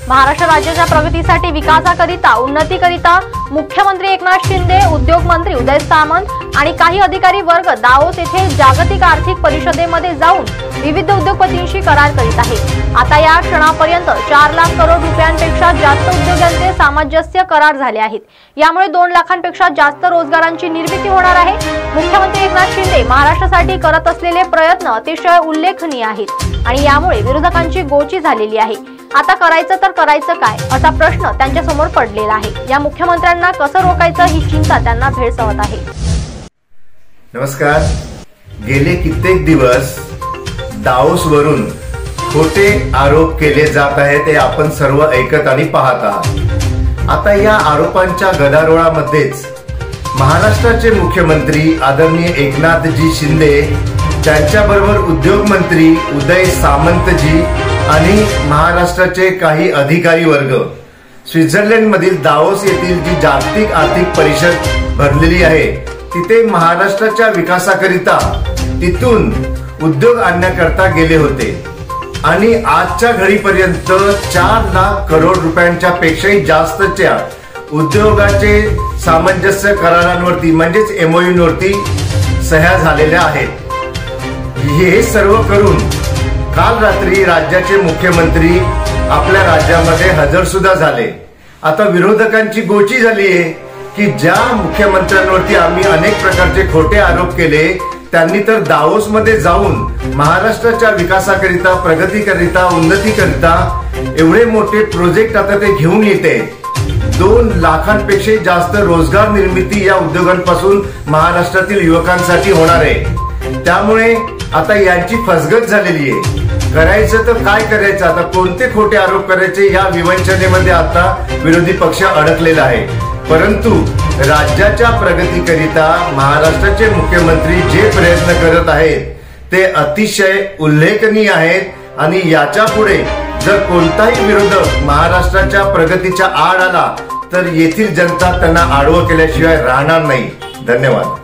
महाराष्ट्र राज्याच्या प्रगतीसाठी, विकासाकरिता, उन्नतीकरिता मुख्यमंत्री एकनाथ शिंदे, उद्योग मंत्री उदय सामंत आणि काही अधिकारी वर्ग दावोस येथे जागतिक आर्थिक परिषदेमध्ये जाऊन विविध उद्योगपतींशी करार करीत आहे। आता या क्षणापर्यंत 4 लाख करोड रुपयांपेक्षा जास्त उद्योगांचे सामंजस्य करार झाले आहेत। यामुळे 2 लाखांपेक्षा जास्त रोजगारांची निर्मिती होणार आहे। मुख्यमंत्री एकनाथ शिंदे महाराष्ट्रासाठी करत असलेले प्रयत्न अतिशय उल्लेखनीय आहेत आणि यामुळे विरोधकांची गोची झालेली आहे। आता करायचं तर करायचं काय असा प्रश्न त्यांच्या समोर पडलेला आहे। या मुख्यमंत्र्यांना कसं रोखायचं ही चिंता त्यांना भेडसावत आहे। नमस्कार। गेले कित्येक दिवस दावोस वरून खोटे आरोप केले जात आहेत ते आपण सर्व ऐकत आणि पाहत आहात। आता या आरोपांच्या गदारोळामध्येच महाराष्ट्राचे मुख्यमंत्री आदरणीय एकनाथजी शिंदे, त्यांच्याबरोबर उद्योग मंत्री उदय सामंतजी आणि महाराष्ट्राचे काही अधिकारी वर्ग स्वित्झर्लंड मधील दावोस येथील जी जागतिक आर्थिक परिषद भरलेली आहे तिथे महाराष्ट्राच्या विकासाकरिता तिथून उद्योग आणण्याकरता गेले होते आणि आजच्या घडीपर्यंत 4 लाख करोड रुपयांच्या पेक्षाही जास्तच्या उद्योगाचे सामंजस्य करारांवरती म्हणजेच MOU वरती सह्या झालेल्या आहेत। हे सर्व करून काल रात्री राज्याचे मुख्यमंत्री आपल्या राज्यामध्ये हजर सुद्धा झाले। आता विरोधकांची गोची झाली आहे की ज्या मुख्यमंत्र्यांवरती आम्ही अनेक प्रकारचे खोटे आरोप केले त्यांनी तर दावोस मध्ये जाऊन महाराष्ट्राच्या विकासाकरिता, प्रगतीकरिता, उन्नतीकरिता एवढे मोठे प्रोजेक्ट आता ते घेऊन येते। 2 लाखांपेक्षा जास्त रोजगार निर्मिती या उद्योगांपासून महाराष्ट्रातील युवकांसाठी होणार आहे। त्यामुळे आता यांची फसगत झालेली आहे। करायचं तर काय करायचं, आता कोणते खोटे आरोप करायचे या विवंचनेमध्ये आता विरोधी पक्ष अडकलेला आहे। परंतु राज्याच्या प्रगतीकरिता महाराष्ट्राचे मुख्यमंत्री जे प्रयत्न करत आहेत ते अतिशय उल्लेखनीय आहेत आणि याच्या पुढे जर कोणताही विरोधक महाराष्ट्राच्या प्रगतीच्या आड आला तर येथील जनता त्यांना आडवं केल्याशिवाय राहणार नाही। धन्यवाद।